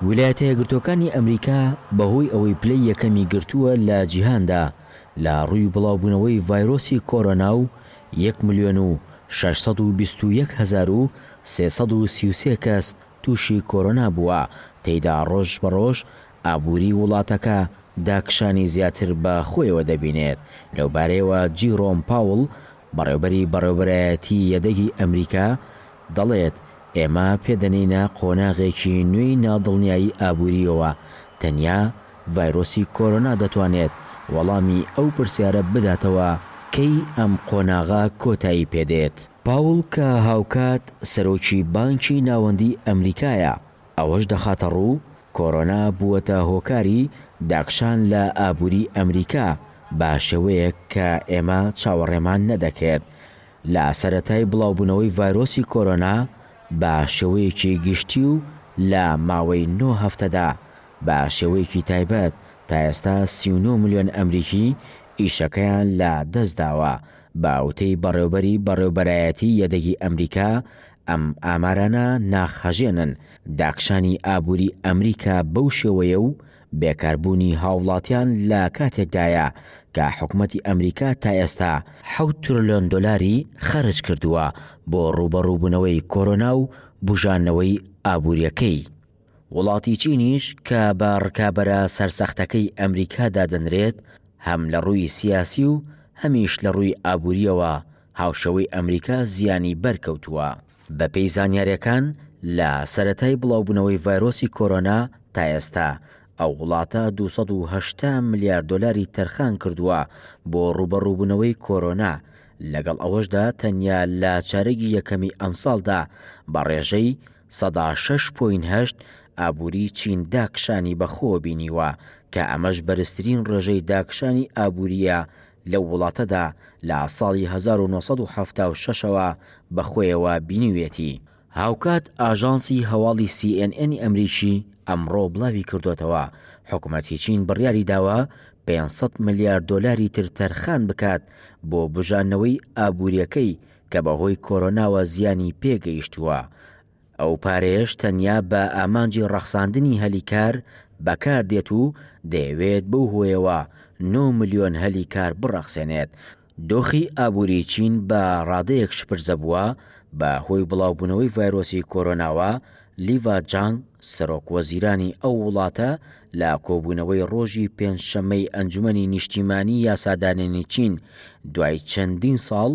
ویلایەتە یەکگرتووەکانی ئەمریکا بەهۆی ئەوەی پلەی یەکەمی گرتووە لە جیهاندا لە ڕووی بڵاوبوونەوەی ڤایرۆسی کۆرۆنا و 1,621,333 کەس تووشی کۆرۆنا بووە، تێیدا ڕۆژ بە ڕۆژ ئابووری وڵاتەکە داکشانی زیاتر بە خۆیەوە دەبینێت. لەوبارەیەوە جیرۆم پاوڵ بەڕێوەبەری بەڕێوەبەرایەتی یەدەگی ئەمریکا دەڵێت ئێمە پێدەنینە قۆناغێکی نوێی نادڵنیایی ئابووریەوە تەنیا ڤایرۆسی کۆرۆنا دەتوانێت وەڵامی ئەو پرسیارە بداتەوە کەی ئەم قۆناغا کۆتایی پێدێت. پاوڵ کە هاوکات سەرۆکی بانکی ناوەندی ئەمریکایە ئەوەش دەخاتە ڕوو کۆرۆنا بووەتە هۆکاری داکشان لە ئابووری ئەمریکا بە شێوەیەک کە ئێمە چاوەڕێمان نەدەکرد. لە سەرەتای بڵاوبوونەوەی ڤایرۆسی کۆرۆنا بە شێوەیەکی گشتی و لە ماوەی 9 هەفتەدا بە شێوەیەکی تایبەت تا ئێستا 39 ملیۆن ئەمریکی ئیشەکەیان لە دەستداوە. بە وتەی بەڕێوەبەری بەڕێوەبەرایەتی یەدەگی ئەمریکا ئەم ئامارانە ناخەژێنن داکشانی ئابووری ئەمریکا بەو شێوەیە و بێکاربوونی هاوڵاتیان لە کاتێکدایە کە حکوومەتی ئەمریکا تا ئێستا 7 تریلیۆن دۆلاری خەرج کردووە بۆ ڕوبەڕووبوونەوەی کۆرۆنا و بژانەوەی ئابووریەکەی. وڵاتی چینیش کە بە ڕکابەرە سەرسەختەکەی ئەمریکادا دەنرێت هەم لە ڕووی سیاسی و هەمیش لە ڕووی ئابووریەوە هاوشەوەی ئەمریکا زیانی بەرکەوتووە. بەپێی زانیاریەکان لە سەرەتای بڵاوبوونەوەی ڤایرۆسی کۆرۆنا تا ئێستا ئەو وڵاتە 280 ملیار دۆلاری تەرخان کردووە بۆ ڕوبەڕووبوونەوەی کۆرۆنا، لەگەڵ ئەوەشدا تەنیا لە چارەکی یەکەمی ئەمساڵدا بە ڕێژەی 106.8 ئابووری چین داکشانی بەخۆ بینیوە کە ئەمەش بەرزترین ڕێژەی داکشانی ئابووریە لەو وڵاتەدا لە ساڵی 1976ەوە بەخۆیەوە بینیوێتی. هاوکات ئاژانسی هەواڵی CNN ئەمریکی ئەمڕۆ بڵاوی کردوتەوە حکوومەتی چین بڕیاری داوە 500 ملیار دۆلاری تر تەرخان بکات بۆ بژانەوەی ئابووریەکەی کە بەهۆی کۆرۆناوە زیانی پێگەیشتووە. ئەو پارەیەش تەنیا بە ئامانجی ڕەخساندنی هەلیکار بەکاردێت و دەیەوێت بەو هۆیەوە 9 ملیۆن هەلیکار بڕەخسێنێت. دۆخی ئابووری چین بە ڕادەیەک شپرزە بووە بە هۆی بڵاوبوونەوەی ڤایرۆسی کۆرۆناوە. لیڤا جانگ سەرۆکوەزیرانی ئەو وڵاتە لە کۆبوونەوەی ڕۆژی پێنجشەممەی ئەنجومەنی نیشتیمانی یاسادانێنی چین دوای چەندین ساڵ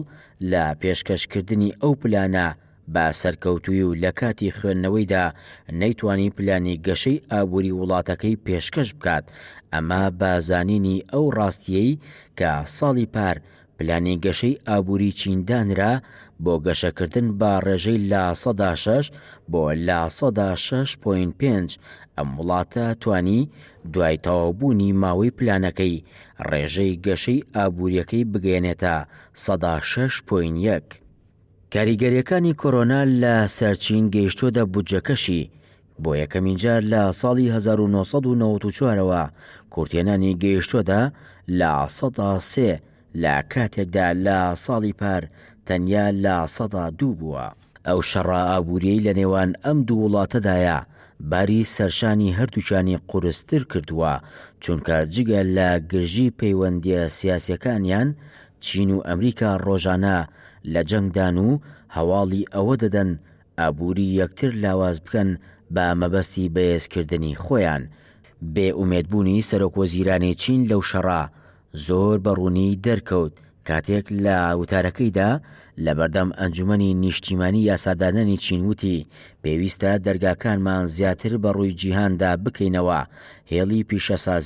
لە پێشکەشکردنی ئەو پلانە بە سەرکەوتووی و لە کاتی خوێندنەوەیدا نەیتوانی پلانی گەشەی ئابووری وڵاتەکەی پێشکەش بکات. ئەمە بازانینی ئەو ڕاستیەی کە ساڵی پار پلانی گەشەی ئابووری چیندانرا بۆ گەشەکردن بە ڕێژەی لە 6 بۆ لە 6.5. ئەم وڵاتە توانی دوای تەواوبوونی ماوەی پلانەکەی ڕێژەی گەشەی ئابووریەکەی بگەێنێتە 6.1. کاریگەریەکانی کۆرۆنا لە سەرچین گەیشتووەدە بودجەکەشی بۆ یەکەمین جار لە ساڵی 1994ەوە کورتێنانی گەیشتووەدە لە 103 لە کاتێکدا لە ساڵی پار تەنیا لە 102 بووە. ئەو شەڕە ئابووریەی لە نێوان ئەم دوو وڵاتەدایە باری سەرشانی هەردووچانی قورستر کردووە، چونکە جگە لە گرژی پەیوەندیە سیاسیەکانیان چین و ئەمریکا ڕۆژانە لە جەنگدان و هەواڵی ئەوە دەدەن ئابووری یەکتر لاواز بکەن بە مەبەستی بەهێزکردنی خۆیان. بێئومێدبوونی سەرۆکوەزیرانی چین لەو شەڕە زۆر بەڕوونی دەرکەوت کاتێک لە وتارەکەیدا لە بەردەم ئەنجومەنی نیشتیمانی یاسادانانی چین وتی پێویستە دەرگاکانمان زیاتر بە ڕووی جیهاندا بکەینەوە هێڵی پیشەسازی